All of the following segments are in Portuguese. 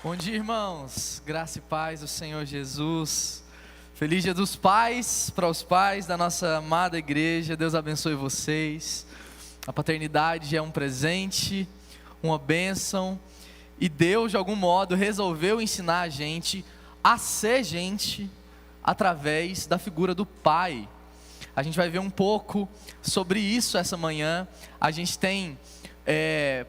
Bom dia, irmãos. Graça e paz do Senhor Jesus. Feliz Dia dos Pais para os pais da nossa amada igreja. Deus abençoe vocês. A paternidade é um presente, uma bênção. E Deus, de algum modo, resolveu ensinar a gente a ser gente através da figura do pai. A gente vai ver um pouco sobre isso essa manhã. A gente tem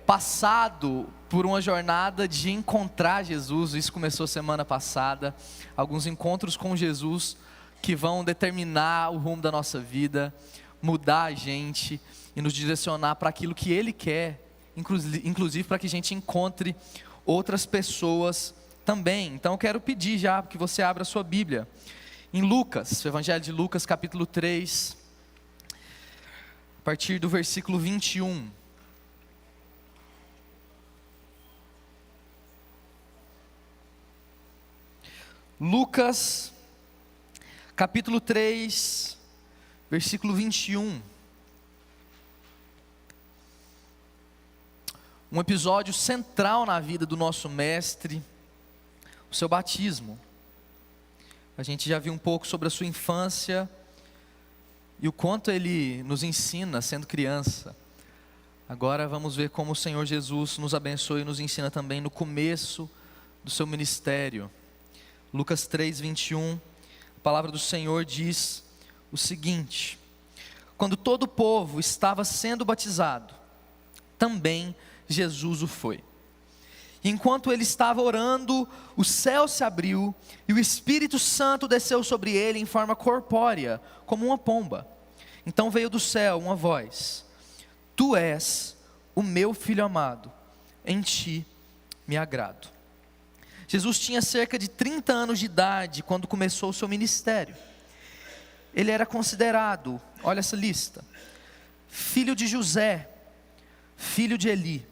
passado por uma jornada de encontrar Jesus. Isso começou semana passada. Alguns encontros com Jesus que vão determinar o rumo da nossa vida, mudar a gente e nos direcionar para aquilo que Ele quer, inclusive para que a gente encontre outras pessoas também. Então eu quero pedir já que você abra a sua Bíblia em Lucas, o Evangelho de Lucas, capítulo 3, a partir do versículo 21. Lucas, capítulo 3, versículo 21. Um episódio central na vida do nosso mestre, o seu batismo. A gente já viu um pouco sobre a sua infância e o quanto ele nos ensina sendo criança. Agora vamos ver como o Senhor Jesus nos abençoa e nos ensina também no começo do seu ministério. Lucas 3, 21, a palavra do Senhor diz o seguinte: quando todo o povo estava sendo batizado, também Jesus o foi. Enquanto ele estava orando, o céu se abriu e o Espírito Santo desceu sobre ele em forma corpórea, como uma pomba. Então veio do céu uma voz: Tu és o meu filho amado, em ti me agrado. Jesus tinha cerca de 30 anos de idade quando começou o seu ministério. Ele era considerado, olha essa lista: filho de José, filho de Eli,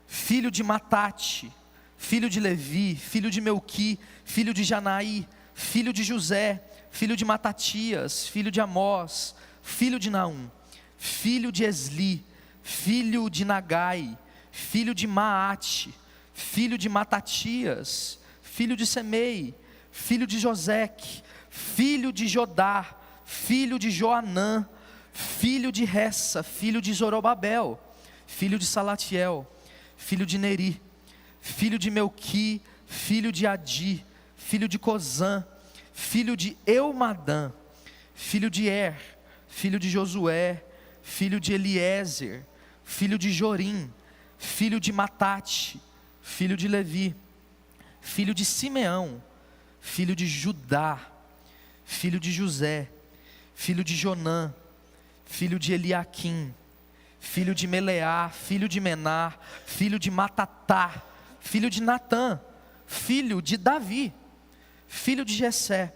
filho de Matate, filho de Levi, filho de Melqui, filho de Janaí, filho de José, filho de Matatias, filho de Amós, filho de Naum, filho de Esli, filho de Nagai, filho de Maate, filho de Matatias, filho de Semei, filho de Joseque, filho de Jodá, filho de Joanã, filho de Ressa, filho de Zorobabel, filho de Salatiel, filho de Neri, filho de Melqui, filho de Adi, filho de Cozã, filho de Eumadã, filho de filho de Josué, filho de Eliezer, filho de Jorim, filho de Matate, filho de Levi, filho de Simeão, filho de Judá, filho de José, filho de Jonã, filho de Eliaquim, filho de Meleá, filho de Mená, filho de Matatá, filho de Natã, filho de Davi, filho de Jessé,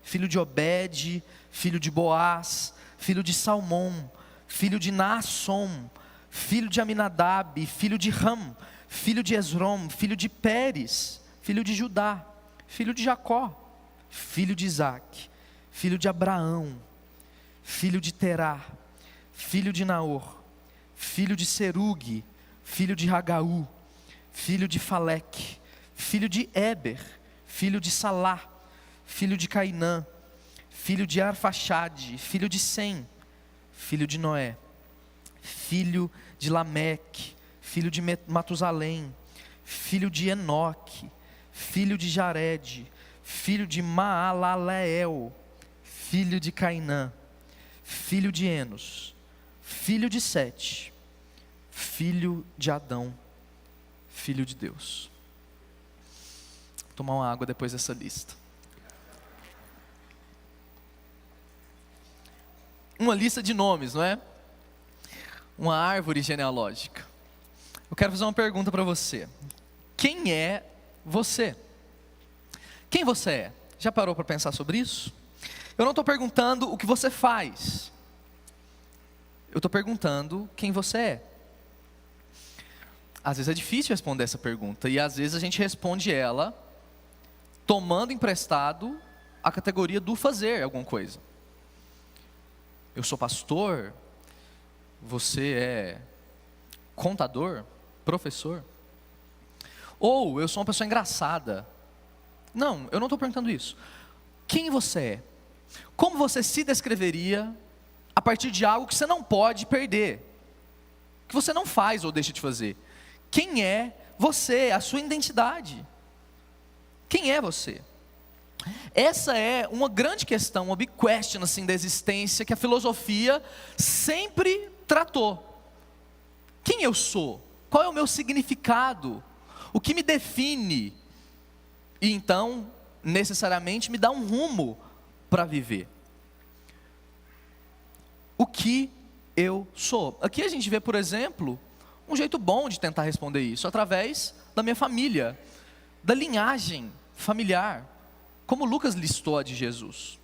filho de Obed, filho de Boaz, filho de Salmão, filho de Naassom, filho de Aminadab, filho de Ram, filho de Esrom, filho de Pérez, filho de Judá, filho de Jacó, filho de Isaque, filho de Abraão, filho de Terá, filho de Naor, filho de Serugue, filho de Ragaú, filho de Faleque, filho de Éber, filho de Salá, filho de Cainã, filho de Arfaxade, filho de Sem, filho de Noé, filho de Lameque, filho de Matusalém, filho de Enoque, filho de Jared, filho de Maalaleel, filho de Cainã, filho de Enos, filho de Sete, filho de Adão, filho de Deus. Vou tomar uma água depois dessa lista. Uma lista de nomes, não é? Uma árvore genealógica. Eu quero fazer uma pergunta para você. Quem é você? Quem você é? Já parou para pensar sobre isso? Eu não estou perguntando o que você faz. Eu estou perguntando quem você é. Às vezes é difícil responder essa pergunta. E às vezes a gente responde ela tomando emprestado a categoria do fazer alguma coisa. Eu sou pastor. Você é contador? Professor? Ou eu sou uma pessoa engraçada. Não, eu não estou perguntando isso. Quem você é? Como você se descreveria a partir de algo que você não pode perder? Que você não faz ou deixa de fazer? Quem é você? A sua identidade. Quem é você? Essa é uma grande questão, uma big question assim, da existência, que a filosofia sempre tratou. Quem eu sou? Qual é o meu significado? O que me define? E então, necessariamente, me dá um rumo para viver. O que eu sou? Aqui a gente vê, por exemplo, um jeito bom de tentar responder isso, através da minha família, da linhagem familiar, como Lucas listou a de Jesus.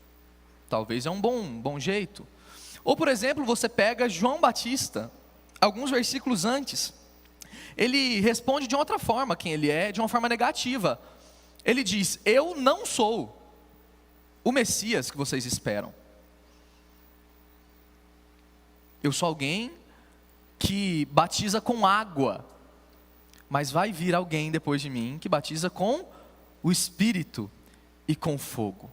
Talvez é um bom jeito. Ou, por exemplo, você pega João Batista, alguns versículos antes, ele responde de outra forma quem ele é, de uma forma negativa. Ele diz: eu não sou o Messias que vocês esperam. Eu sou alguém que batiza com água, mas vai vir alguém depois de mim que batiza com o Espírito e com fogo.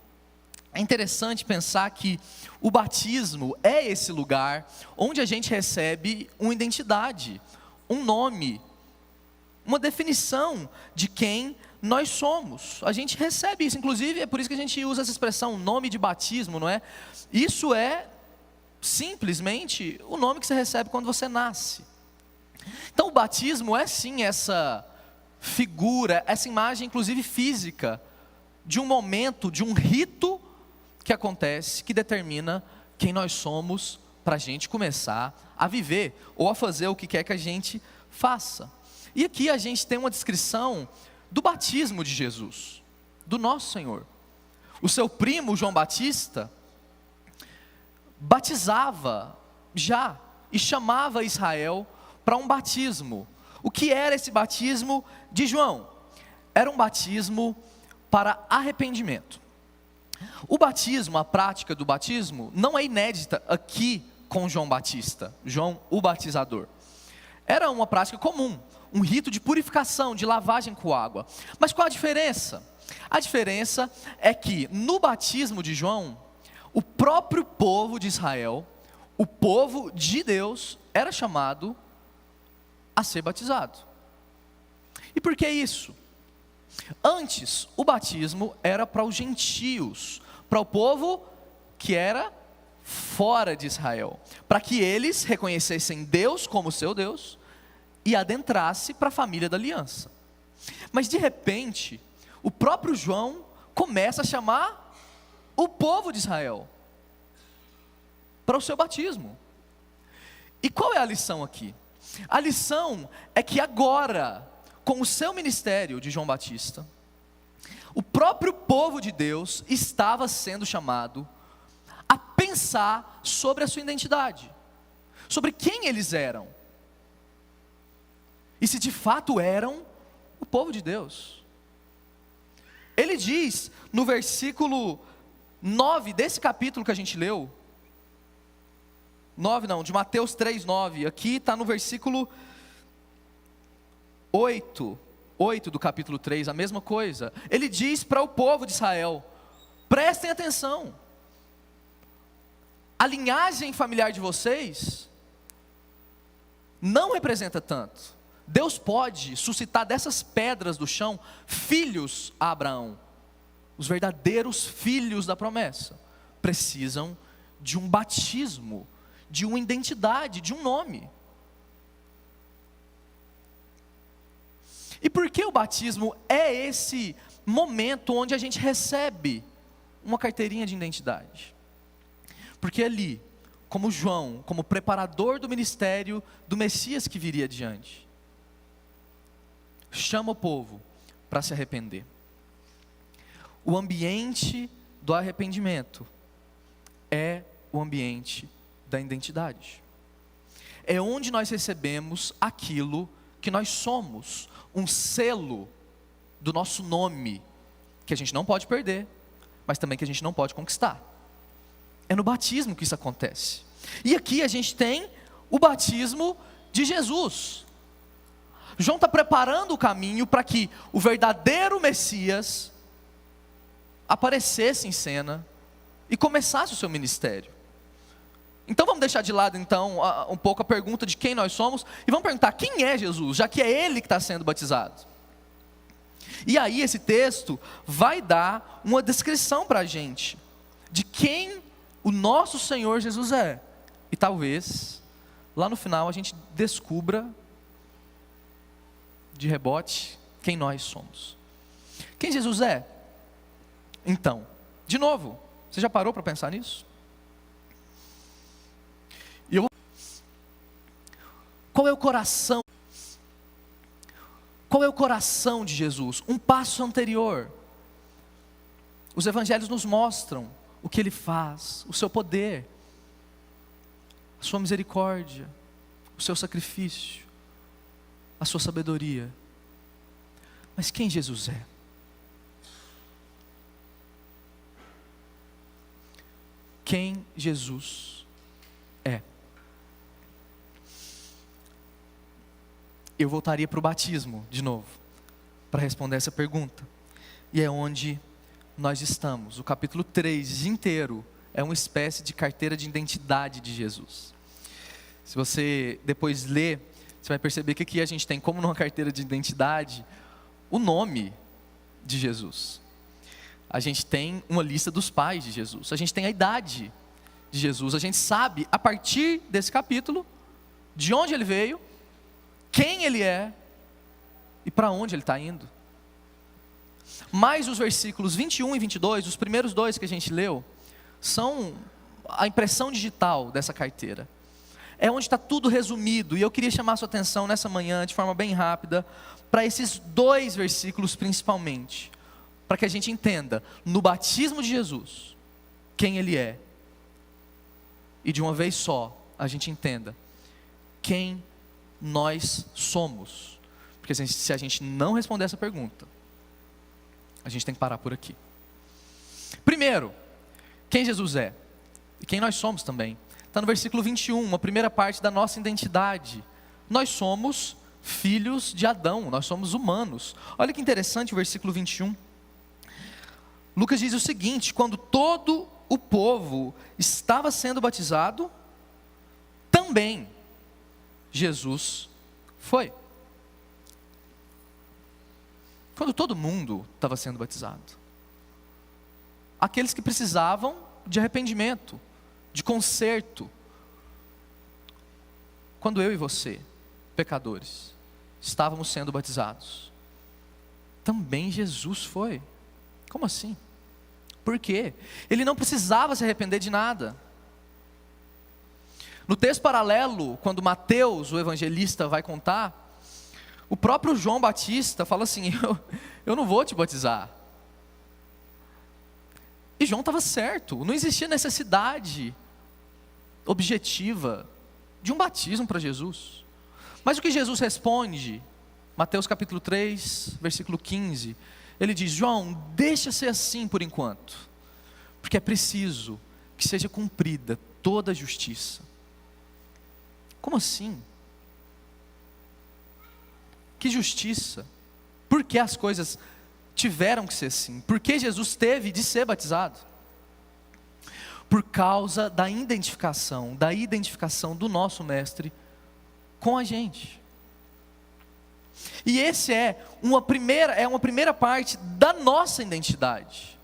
É interessante pensar que o batismo é esse lugar onde a gente recebe uma identidade, um nome, uma definição de quem nós somos. A gente recebe isso, inclusive é por isso que a gente usa essa expressão, nome de batismo, não é? Isso é simplesmente o nome que você recebe quando você nasce. Então o batismo é sim essa figura, essa imagem inclusive física, de um momento, de um rito que acontece, que determina quem nós somos, para a gente começar a viver, ou a fazer o que quer que a gente faça. E aqui a gente tem uma descrição do batismo de Jesus, do nosso Senhor. O seu primo João Batista batizava já e chamava Israel para um batismo. O que era esse batismo de João? Era um batismo para arrependimento. O batismo, a prática do batismo, não é inédita aqui com João Batista, João o batizador. Era uma prática comum, um rito de purificação, de lavagem com água. Mas qual a diferença? A diferença é que no batismo de João, o próprio povo de Israel, o povo de Deus, era chamado a ser batizado. E por que isso? Antes, o batismo era para os gentios, para o povo que era fora de Israel, para que eles reconhecessem Deus como seu Deus e adentrasse para a família da aliança. Mas de repente, o próprio João começa a chamar o povo de Israel para o seu batismo. E qual é a lição aqui? A lição é que agora, com o seu ministério de João Batista, o próprio povo de Deus estava sendo chamado a pensar sobre a sua identidade, sobre quem eles eram, e se de fato eram o povo de Deus. Ele diz no versículo 9 desse capítulo que a gente leu, 9 não, de Mateus 3:9, aqui está no versículo 8 do capítulo 3, a mesma coisa. Ele diz para o povo de Israel: prestem atenção, a linhagem familiar de vocês não representa tanto. Deus pode suscitar dessas pedras do chão filhos a Abraão. Os verdadeiros filhos da promessa precisam de um batismo, de uma identidade, de um nome. E por que o batismo é esse momento onde a gente recebe uma carteirinha de identidade? Porque ali, como João, como preparador do ministério do Messias que viria adiante, chama o povo para se arrepender. O ambiente do arrependimento é o ambiente da identidade. É onde nós recebemos aquilo que nós somos, um selo do nosso nome, que a gente não pode perder, mas também que a gente não pode conquistar. É no batismo que isso acontece. E aqui a gente tem o batismo de Jesus. João está preparando o caminho para que o verdadeiro Messias aparecesse em cena e começasse o seu ministério. Então vamos deixar de lado então um pouco a pergunta de quem nós somos e vamos perguntar quem é Jesus, já que é Ele que está sendo batizado. E aí esse texto vai dar uma descrição para a gente de quem o nosso Senhor Jesus é. E talvez lá no final a gente descubra de rebote quem nós somos. Quem Jesus é? Então, de novo, você já parou para pensar nisso? Qual é o coração? Qual é o coração de Jesus? Um passo anterior. Os evangelhos nos mostram o que Ele faz, o seu poder, a sua misericórdia, o seu sacrifício, a sua sabedoria. Mas quem Jesus é? Quem Jesus é? Eu voltaria para o batismo de novo, para responder essa pergunta. E é onde nós estamos. O capítulo 3 inteiro é uma espécie de carteira de identidade de Jesus. Se você depois ler, você vai perceber que aqui a gente tem, como numa carteira de identidade, o nome de Jesus. A gente tem uma lista dos pais de Jesus. A gente tem a idade de Jesus. A gente sabe, a partir desse capítulo, de onde ele veio, quem ele é e para onde ele está indo. Mas os versículos 21 e 22, os primeiros dois que a gente leu, são a impressão digital dessa carteira. É onde está tudo resumido. E eu queria chamar a sua atenção nessa manhã, de forma bem rápida, para esses dois versículos principalmente. Para que a gente entenda, no batismo de Jesus, quem ele é. E de uma vez só, a gente entenda quem nós somos. Porque se a gente não responder essa pergunta, a gente tem que parar por aqui. Primeiro, quem Jesus é e quem nós somos também. Está no versículo 21, a primeira parte da nossa identidade. Nós somos filhos de Adão, nós somos humanos. Olha que interessante o versículo 21. Lucas diz o seguinte: quando todo o povo estava sendo batizado, também Jesus foi. Quando todo mundo estava sendo batizado, aqueles que precisavam de arrependimento, de conserto. Quando eu e você, pecadores, estávamos sendo batizados, também Jesus foi. Como assim? Por quê? Ele não precisava se arrepender de nada. No texto paralelo, quando Mateus, o evangelista, vai contar, o próprio João Batista fala assim: eu não vou te batizar. E João estava certo, não existia necessidade objetiva de um batismo para Jesus. Mas o que Jesus responde, Mateus capítulo 3, versículo 15, ele diz: João, deixa ser assim por enquanto, porque é preciso que seja cumprida toda a justiça. Como assim? Que justiça? Por que as coisas tiveram que ser assim? Por que Jesus teve de ser batizado? Por causa da identificação do nosso mestre com a gente. E esse é uma primeira parte da nossa identidade.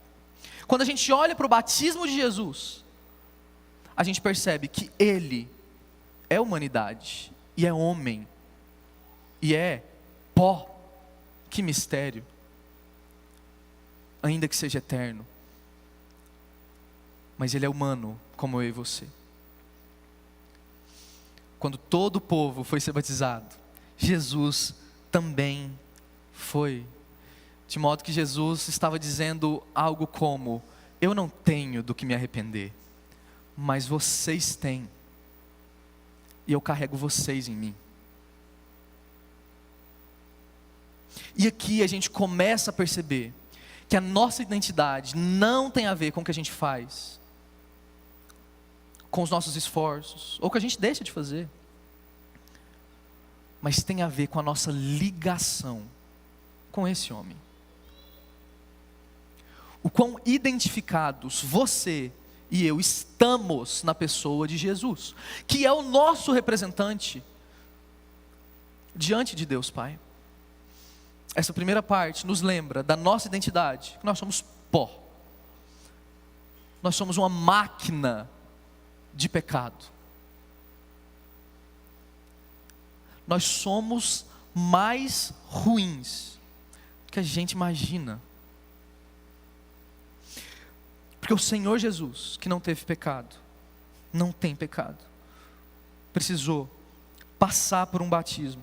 Quando a gente olha para o batismo de Jesus, a gente percebe que Ele é humanidade, e é homem, e é pó. Que mistério, ainda que seja eterno. Mas Ele é humano, como eu e você. Quando todo o povo foi ser batizado, Jesus também foi. De modo que Jesus estava dizendo algo como: eu não tenho do que me arrepender, mas vocês têm. E eu carrego vocês em mim. E aqui a gente começa a perceber que a nossa identidade não tem a ver com o que a gente faz, com os nossos esforços, ou o que a gente deixa de fazer. mas tem a ver com a nossa ligação com esse homem. O quão identificados você e eu estamos na pessoa de Jesus, que é o nosso representante diante de Deus Pai. Essa primeira parte nos lembra da nossa identidade, que nós somos pó. Nós somos uma máquina de pecado. Nós somos mais ruins do que a gente imagina. Porque o Senhor Jesus, que não teve pecado, não tem pecado, precisou passar por um batismo,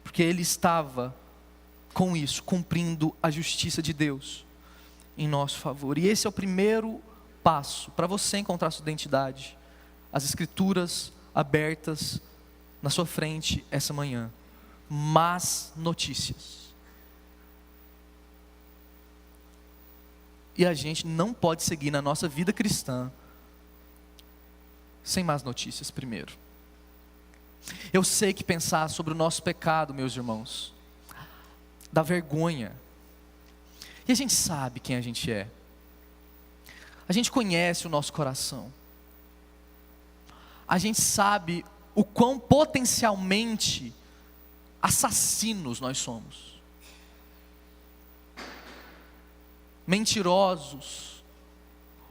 porque Ele estava com isso, cumprindo a justiça de Deus em nosso favor. E esse é o primeiro passo para você encontrar sua identidade. As Escrituras abertas na sua frente essa manhã. Más notícias. E a gente não pode seguir na nossa vida cristã sem más notícias primeiro. Eu sei que pensar sobre o nosso pecado, meus irmãos, dá vergonha. E a gente sabe quem a gente é. A gente conhece o nosso coração. A gente sabe o quão potencialmente assassinos nós somos. Mentirosos,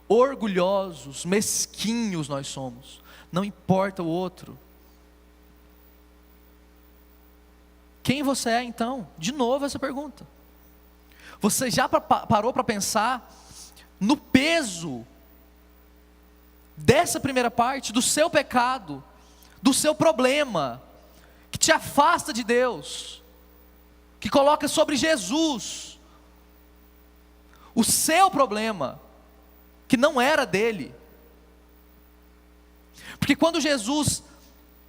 orgulhosos, mesquinhos nós somos. Não importa o outro. Quem você é então? De novo essa pergunta. Você já parou para pensar no peso dessa primeira parte, do seu pecado, do seu problema, que te afasta de Deus, que coloca sobre Jesus o seu problema, que não era dele? Porque quando Jesus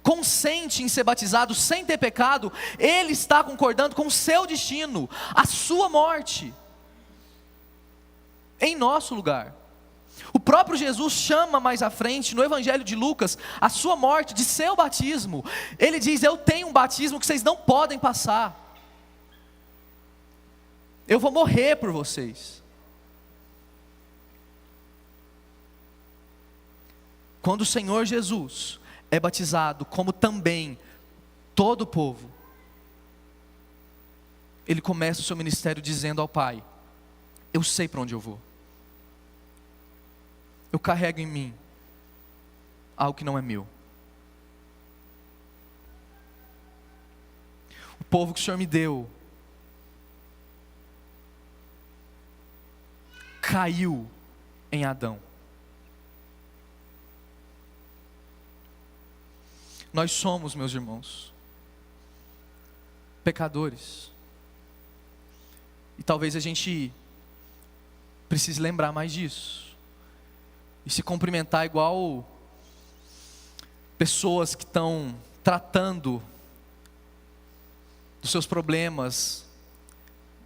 consente em ser batizado sem ter pecado, Ele está concordando com o seu destino, a sua morte, em nosso lugar. O próprio Jesus chama mais à frente, no Evangelho de Lucas, a sua morte de seu batismo. Ele diz: eu tenho um batismo que vocês não podem passar. Eu vou morrer por vocês. Quando o Senhor Jesus é batizado, como também todo o povo, Ele começa o seu ministério dizendo ao Pai: eu sei para onde eu vou. Eu carrego em mim algo que não é meu. O povo que o Senhor me deu caiu em Adão. Nós somos, meus irmãos, pecadores. E talvez a gente precise lembrar mais disso. E se cumprimentar igual pessoas que estão tratando dos seus problemas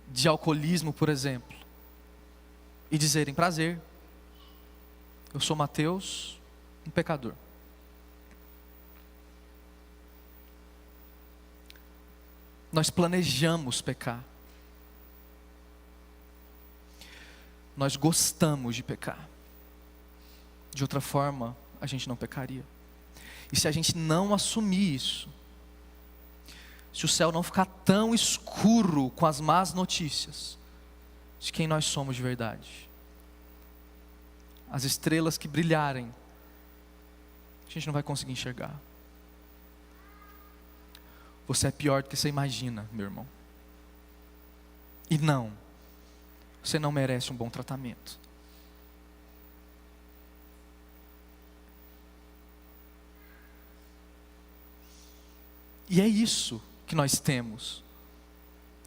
de alcoolismo, por exemplo. E dizerem: prazer, eu sou Mateus, um pecador. Nós planejamos pecar. Nós gostamos de pecar. De outra forma, a gente não pecaria. E se a gente não assumir isso, se o céu não ficar tão escuro com as más notícias de quem nós somos de verdade, as estrelas que brilharem, a gente não vai conseguir enxergar. Você é pior do que você imagina, meu irmão. E não, você não merece um bom tratamento. E é isso que nós temos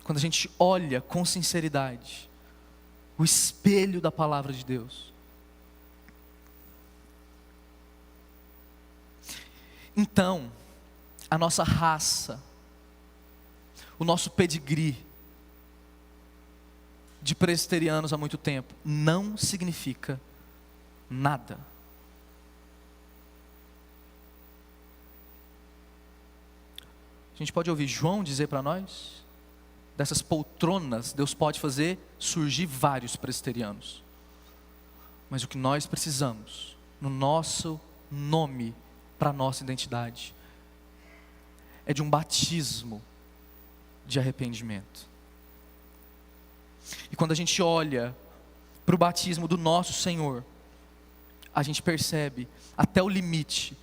quando a gente olha com sinceridade o espelho da palavra de Deus. Então, a nossa raça, o nosso pedigree de presbiterianos há muito tempo não significa nada. gente pode ouvir João dizer para nós, dessas poltronas, Deus pode fazer surgir vários presbiterianos. Mas o que nós precisamos, no nosso nome, para a nossa identidade, é de um batismo de arrependimento. E quando a gente olha para o batismo do nosso Senhor, a gente percebe até o limite,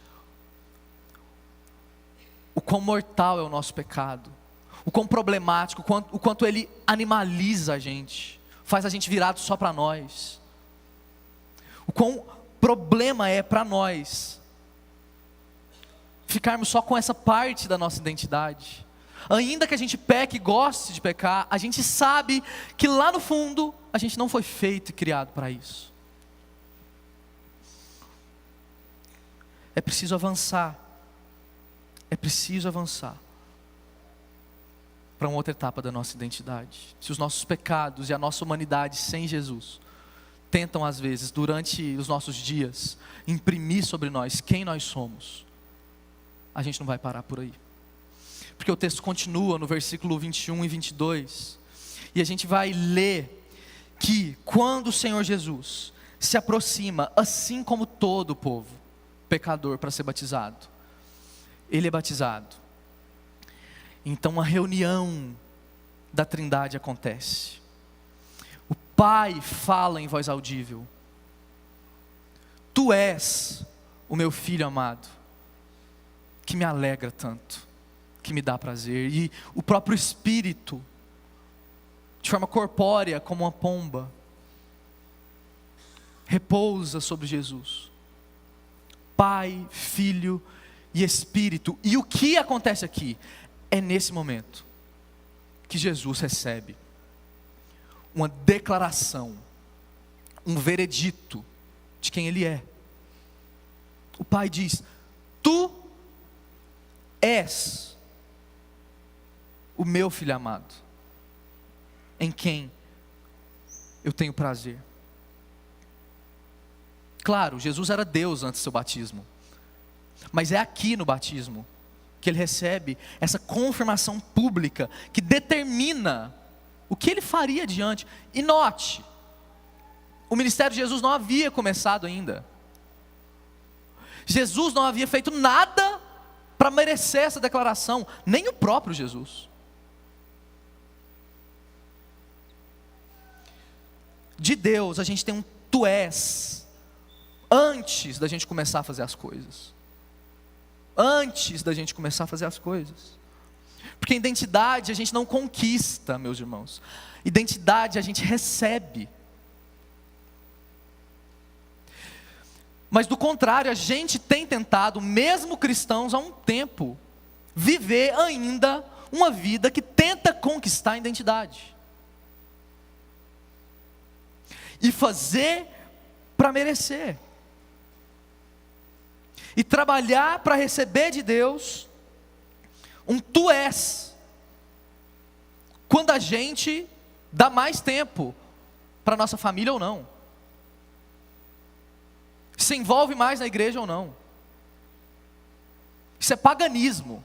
o quão mortal é o nosso pecado, o quão problemático, o quanto ele animaliza a gente, faz a gente virado só para nós, o quão problema é para nós ficarmos só com essa parte da nossa identidade. Ainda que a gente peque e goste de pecar, a gente sabe que lá no fundo a gente não foi feito e criado para isso. É preciso avançar. É preciso avançar para uma outra etapa da nossa identidade. Se os nossos pecados e a nossa humanidade sem Jesus tentam às vezes, durante os nossos dias, imprimir sobre nós quem nós somos, a gente não vai parar por aí. Porque o texto continua no versículo 21 e 22, e a gente vai ler que quando o Senhor Jesus se aproxima, assim como todo o povo pecador para ser batizado, ele é batizado. Então uma reunião da Trindade acontece. O Pai fala em voz audível: Tu és o meu Filho amado, que me alegra tanto, que me dá prazer. E o próprio Espírito, de forma corpórea, como uma pomba, repousa sobre Jesus. Pai, Filho e Espírito. E o que acontece aqui? É nesse momento que Jesus recebe uma declaração, um veredito de quem Ele é. O Pai diz: Tu és o meu Filho amado, em quem eu tenho prazer. Claro, Jesus era Deus antes do seu batismo, mas é aqui no batismo que ele recebe essa confirmação pública que determina o que ele faria adiante. E note, o ministério de Jesus não havia começado ainda. Jesus não havia feito nada para merecer essa declaração, nem o próprio Jesus. De Deus a gente tem um tu és antes da gente começar a fazer as coisas. Antes da gente começar a fazer as coisas. Porque identidade a gente não conquista, meus irmãos. Identidade a gente recebe. Mas do contrário, a gente tem tentado, mesmo cristãos há um tempo, viver ainda uma vida que tenta conquistar a identidade. E fazer para merecer. E trabalhar para receber de Deus um tu és, quando a gente dá mais tempo para a nossa família ou não, se envolve mais na igreja ou não. Isso é paganismo.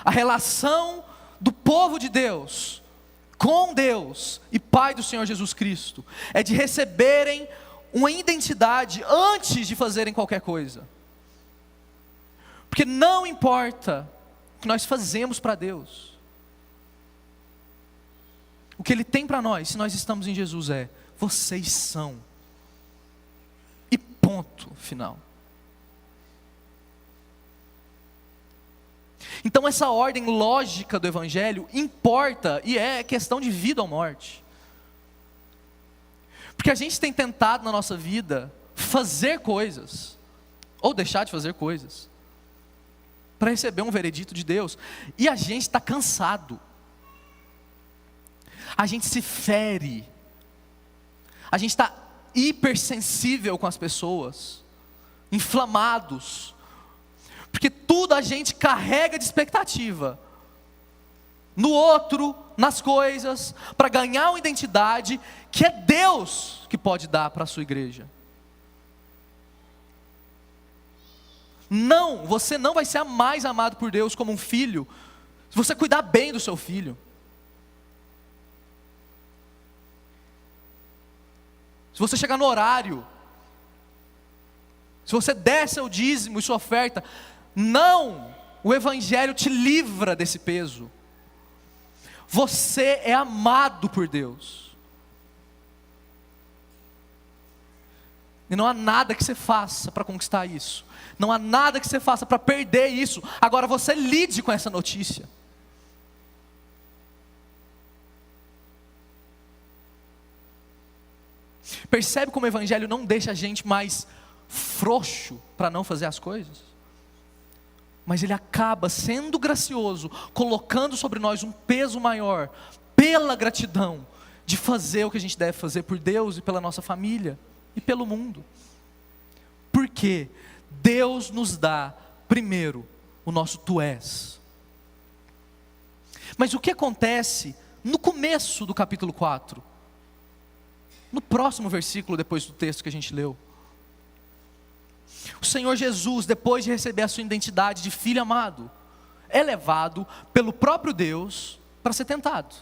A relação do povo de Deus com Deus e Pai do Senhor Jesus Cristo é de receberem uma identidade antes de fazerem qualquer coisa. Porque não importa o que nós fazemos para Deus, o que Ele tem para nós, se nós estamos em Jesus, é: vocês são. E ponto final. Então essa ordem lógica do Evangelho importa e é questão de vida ou morte. Porque a gente tem tentado na nossa vida fazer coisas, ou deixar de fazer coisas, para receber um veredito de Deus, e a gente está cansado, a gente se fere, a gente está hipersensível com as pessoas, inflamados, porque tudo a gente carrega de expectativa, no outro, nas coisas, para ganhar uma identidade que é Deus que pode dar para a sua igreja. Não, você não vai ser mais amado por Deus como um filho, se você cuidar bem do seu filho. Se você chegar no horário, se você der seu dízimo e sua oferta, não, o Evangelho te livra desse peso. Você é amado por Deus. E não há nada que você faça para conquistar isso. Não há nada que você faça para perder isso. Agora você lide com essa notícia. Percebe como o Evangelho não deixa a gente mais frouxo para não fazer as coisas? Mas ele acaba sendo gracioso, colocando sobre nós um peso maior, pela gratidão, de fazer o que a gente deve fazer por Deus e pela nossa família, e pelo mundo. Porque Deus nos dá, primeiro, o nosso tu és. Mas o que acontece no começo do capítulo 4? No próximo versículo, depois do texto que a gente leu. O Senhor Jesus, depois de receber a sua identidade de filho amado, é levado pelo próprio Deus para ser tentado.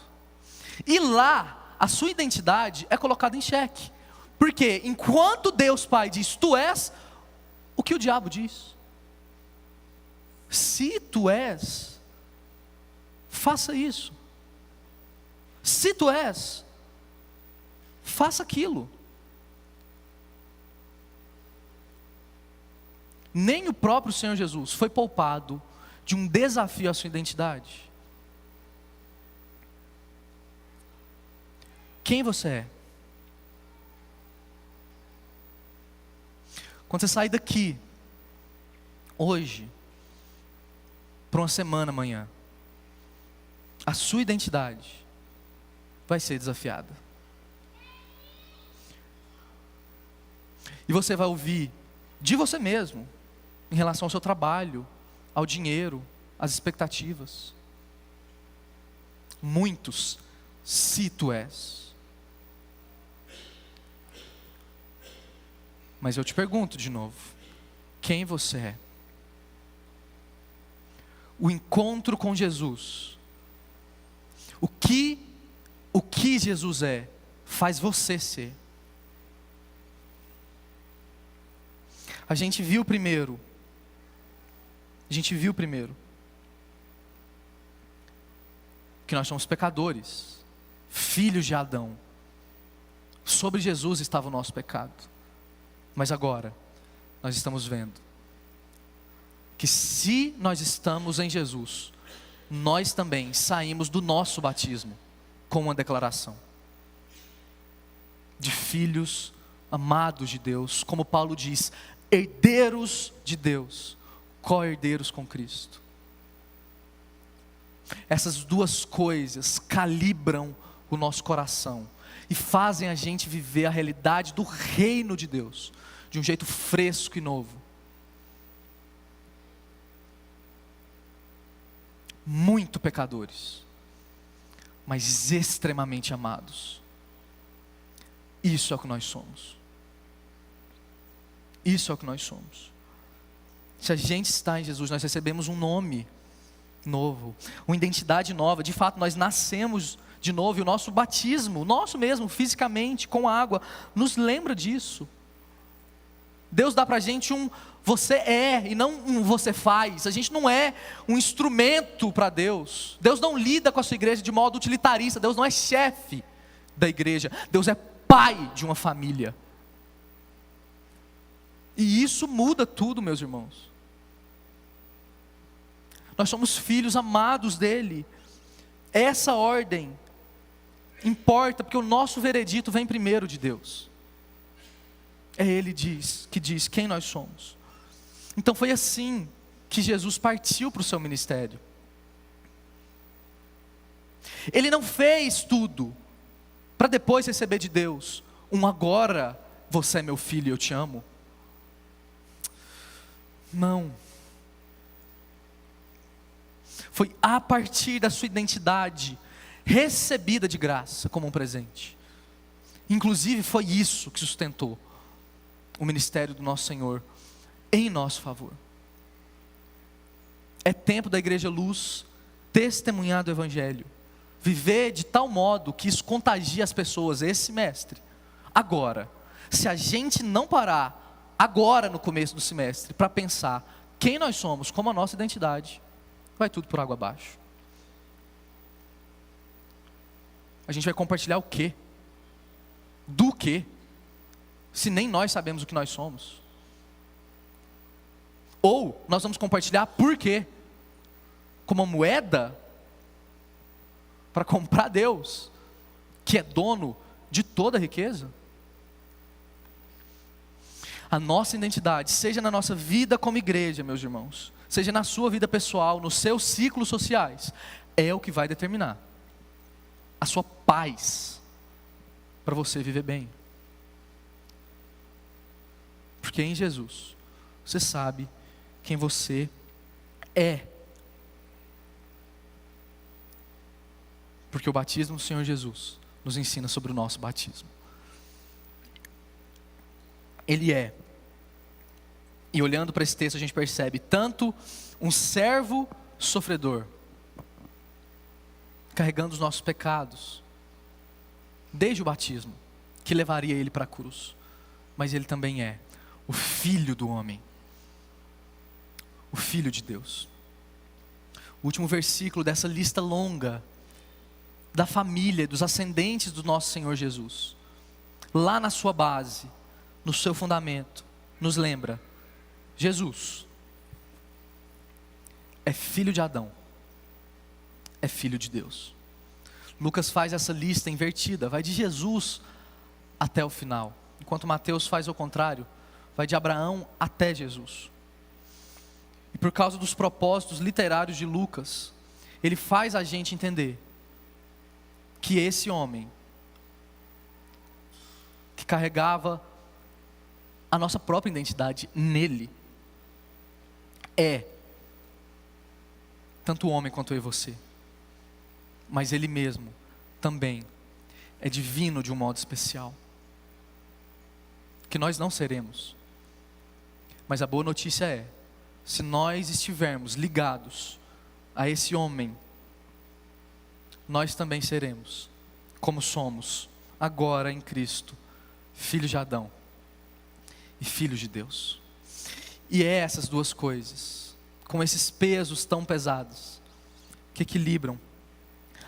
E lá, a sua identidade é colocada em xeque. Porque enquanto Deus Pai diz, tu és, o que o diabo diz? Se tu és, faça isso. Se tu és, faça aquilo. Nem o próprio Senhor Jesus foi poupado de um desafio à sua identidade. Quem você é? Quando você sair daqui, hoje, para uma semana amanhã, a sua identidade vai ser desafiada. E você vai ouvir de você mesmo, em relação ao seu trabalho, ao dinheiro, às expectativas. Muitos, se tu és. Mas eu te pergunto de novo, quem você é? O encontro com Jesus, o que Jesus é, faz você ser. A gente viu primeiro que nós somos pecadores, filhos de Adão. Sobre Jesus estava o nosso pecado. Mas agora, nós estamos vendo que se nós estamos em Jesus, nós também saímos do nosso batismo com uma declaração de filhos amados de Deus, como Paulo diz, herdeiros de Deus, co-herdeiros com Cristo. Essas duas coisas calibram o nosso coração e fazem a gente viver a realidade do reino de Deus de um jeito fresco e novo. Muito pecadores, mas extremamente amados. Isso é o que nós somos. Isso é o que nós somos. Se a gente está em Jesus, nós recebemos um nome novo, uma identidade nova. De fato, nós nascemos de novo, e o nosso batismo, o nosso mesmo, fisicamente, com água, nos lembra disso. Deus dá para a gente um você é, e não um você faz. A gente não é um instrumento para Deus. Deus não lida com a sua igreja de modo utilitarista. Deus não é chefe da igreja. Deus é pai de uma família. E isso muda tudo, meus irmãos. Nós somos filhos amados dele. Essa ordem importa, porque o nosso veredito vem primeiro de Deus. É Ele que diz quem nós somos. Então foi assim que Jesus partiu para o seu ministério. Ele não fez tudo para depois receber de Deus agora você é meu filho e eu te amo. Não. Foi a partir da sua identidade recebida de graça como um presente. Inclusive foi isso que sustentou o ministério do nosso Senhor em nosso favor. É tempo da Igreja Luz testemunhar do Evangelho, viver de tal modo que isso contagie as pessoas, esse semestre. Agora, se a gente não parar agora no começo do semestre para pensar quem nós somos, como a nossa identidade, vai tudo por água abaixo. A gente vai compartilhar o quê? Do quê? Se nem nós sabemos o que nós somos. Ou nós vamos compartilhar por quê? Como uma moeda para comprar Deus, que é dono de toda a riqueza. A nossa identidade, seja na nossa vida como igreja, meus irmãos, seja na sua vida pessoal, nos seus ciclos sociais, é o que vai determinar a sua paz para você viver bem. Porque em Jesus, você sabe quem você é. Porque o batismo do Senhor Jesus nos ensina sobre o nosso batismo. Ele é. E olhando para esse texto a gente percebe tanto um servo sofredor, carregando os nossos pecados, desde o batismo, que levaria ele para a cruz. Mas ele também é o Filho do homem, o Filho de Deus. O último versículo dessa lista longa, da família, dos ascendentes do nosso Senhor Jesus, lá na sua base, no seu fundamento, nos lembra: Jesus é filho de Adão, é filho de Deus. Lucas faz essa lista invertida, vai de Jesus até o final, enquanto Mateus faz o contrário, vai de Abraão até Jesus. E por causa dos propósitos literários de Lucas, ele faz a gente entender que esse homem, que carregava a nossa própria identidade nele, é tanto o homem quanto eu e você, mas ele mesmo também é divino de um modo especial, que nós não seremos. Mas a boa notícia é, se nós estivermos ligados a esse homem, nós também seremos, como somos agora em Cristo, filhos de Adão e filhos de Deus. E é essas duas coisas, com esses pesos tão pesados, que equilibram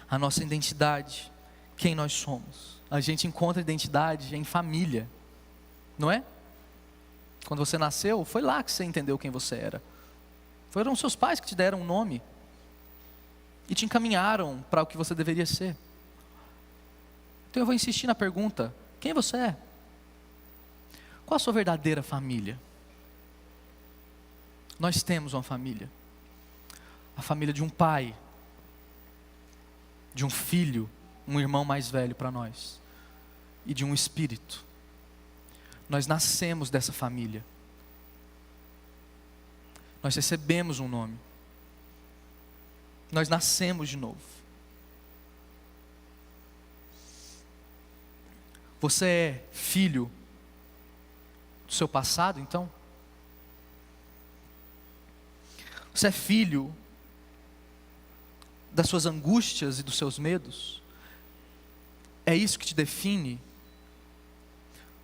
a nossa identidade, quem nós somos. A gente encontra identidade em família, não é? Quando você nasceu, foi lá que você entendeu quem você era. Foram seus pais que te deram um nome e te encaminharam para o que você deveria ser. Então eu vou insistir na pergunta: quem você é? Qual a sua verdadeira família? Nós temos uma família. A família de um pai, de um filho, um irmão mais velho para nós, e de um espírito. Nós nascemos dessa família. Nós recebemos um nome. Nós nascemos de novo. Você é filho do seu passado, então? Você é filho das suas angústias e dos seus medos? É isso que te define?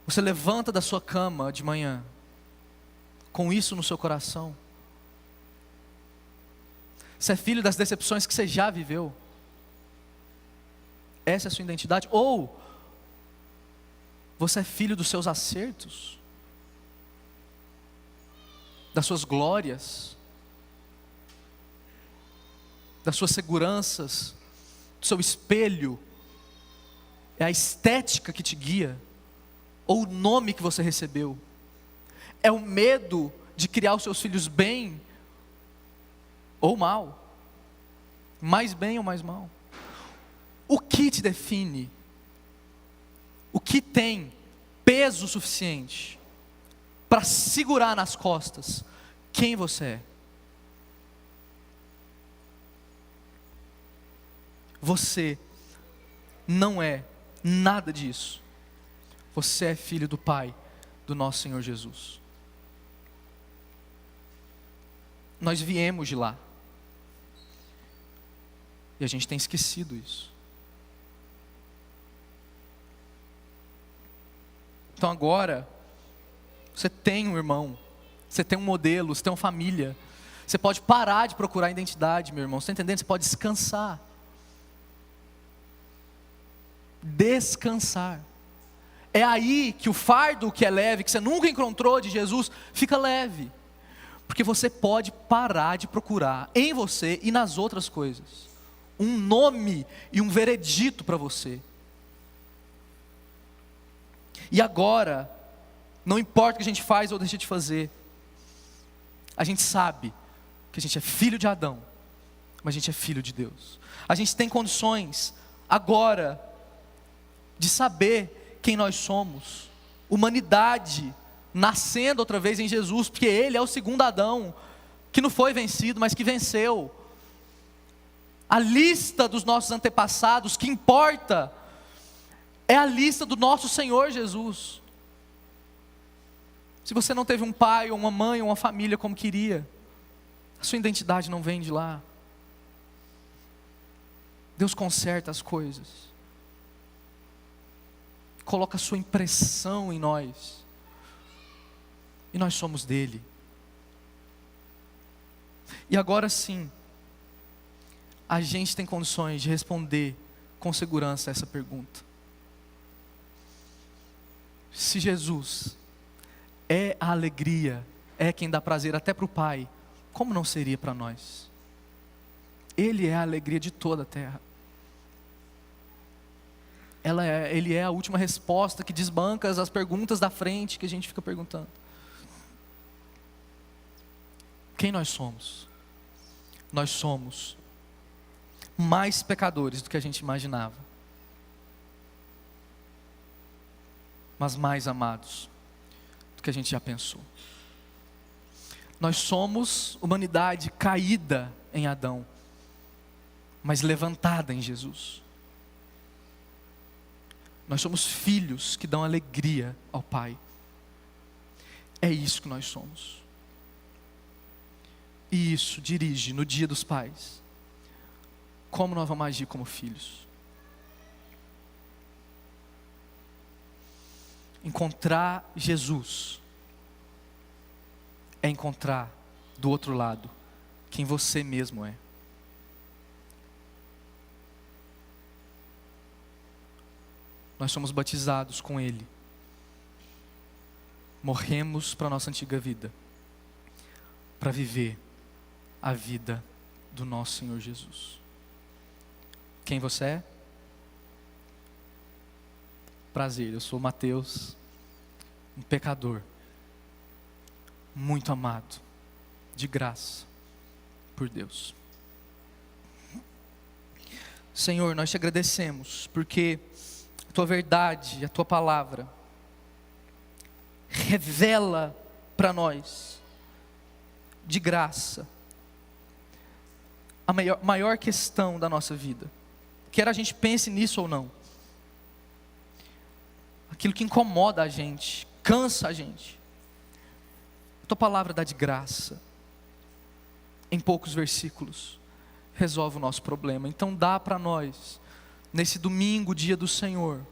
Você levanta da sua cama de manhã com isso no seu coração? Você é filho das decepções que você já viveu? Essa é a sua identidade? Ou você é filho dos seus acertos? Das suas glórias? Das suas seguranças? Do seu espelho? É a estética que te guia? Ou o nome que você recebeu? É o medo de criar os seus filhos bem ou mal? Mais bem ou mais mal? O que te define? O que tem peso suficiente para segurar nas costas quem você é? Você não é nada disso. Você é filho do Pai, do nosso Senhor Jesus. Nós viemos de lá. E a gente tem esquecido isso. Então agora, você tem um irmão, você tem um modelo, você tem uma família. Você pode parar de procurar identidade, meu irmão. Você está entendendo? Você pode descansar. Descansar. É aí que o fardo que é leve, que você nunca encontrou de Jesus, fica leve. Porque você pode parar de procurar em você e nas outras coisas um nome e um veredito para você. E agora, não importa o que a gente faz ou deixa de fazer, a gente sabe que a gente é filho de Adão, mas a gente é filho de Deus. A gente tem condições agora de saber quem nós somos. Humanidade nascendo outra vez em Jesus, porque Ele é o segundo Adão, que não foi vencido, mas que venceu. A lista dos nossos antepassados, que importa, é a lista do nosso Senhor Jesus. Se você não teve um pai, ou uma mãe, ou uma família como queria, a sua identidade não vem de lá. Deus conserta as coisas, coloca a sua impressão em nós, e nós somos dele. E agora sim, a gente tem condições de responder com segurança essa pergunta. Se Jesus é a alegria, é quem dá prazer até para o Pai, como não seria para nós? Ele é a alegria de toda a terra. Ele é a última resposta que desbanca as perguntas da frente que a gente fica perguntando. Quem nós somos? Nós somos mais pecadores do que a gente imaginava, mas mais amados do que a gente já pensou. Nós somos humanidade caída em Adão, mas levantada em Jesus. Nós somos filhos que dão alegria ao Pai. É isso que nós somos. E isso dirige no dia dos pais como nós vamos agir como filhos. Encontrar Jesus é encontrar do outro lado quem você mesmo é. Nós somos batizados com Ele. Morremos para a nossa antiga vida, para viver a vida do nosso Senhor Jesus. Quem você é? Prazer, eu sou Mateus, um pecador, muito amado, de graça, por Deus. Senhor, nós te agradecemos, porque a tua verdade, a tua palavra, revela para nós, de graça, a maior questão da nossa vida, quer a gente pense nisso ou não, aquilo que incomoda a gente, cansa a gente, a tua palavra dá de graça, em poucos versículos, resolve o nosso problema. Então dá para nós, nesse domingo, dia do Senhor,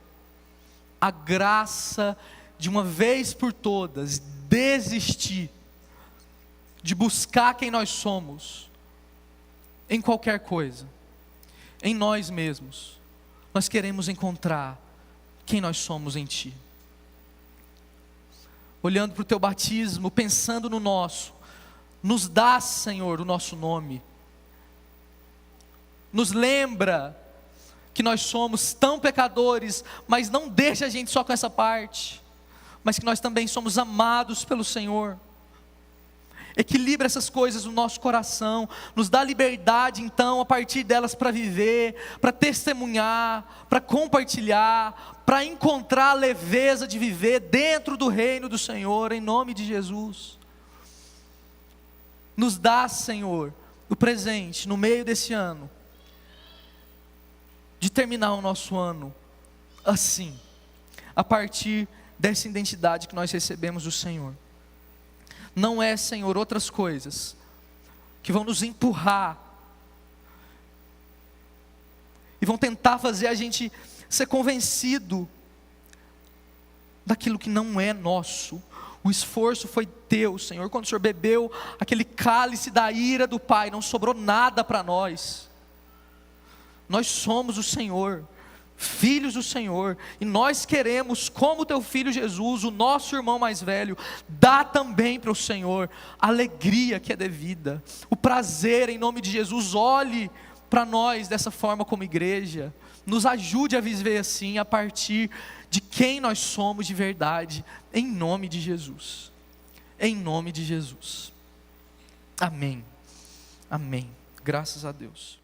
a graça de uma vez por todas, desistir, de buscar quem nós somos, em qualquer coisa, em nós mesmos. Nós queremos encontrar quem nós somos em Ti. Olhando para o Teu batismo, pensando no nosso, nos dá, Senhor, o nosso nome. Nos lembra que nós somos tão pecadores, mas não deixa a gente só com essa parte, mas que nós também somos amados pelo Senhor. Equilibra essas coisas no nosso coração, nos dá liberdade então a partir delas para viver, para testemunhar, para compartilhar, para encontrar a leveza de viver dentro do reino do Senhor, em nome de Jesus. Nos dá, Senhor, o presente no meio desse ano, de terminar o nosso ano assim, a partir dessa identidade que nós recebemos do Senhor. Não é, Senhor, outras coisas que vão nos empurrar e vão tentar fazer a gente ser convencido daquilo que não é nosso. O esforço foi teu, Senhor. Quando o Senhor bebeu aquele cálice da ira do Pai, não sobrou nada para nós. Nós somos o Senhor, filhos do Senhor, e nós queremos, como teu filho Jesus, o nosso irmão mais velho, dá também para o Senhor a alegria que é devida, o prazer em nome de Jesus. Olhe para nós dessa forma como igreja, nos ajude a viver assim, a partir de quem nós somos de verdade, em nome de Jesus, em nome de Jesus, amém, amém, graças a Deus.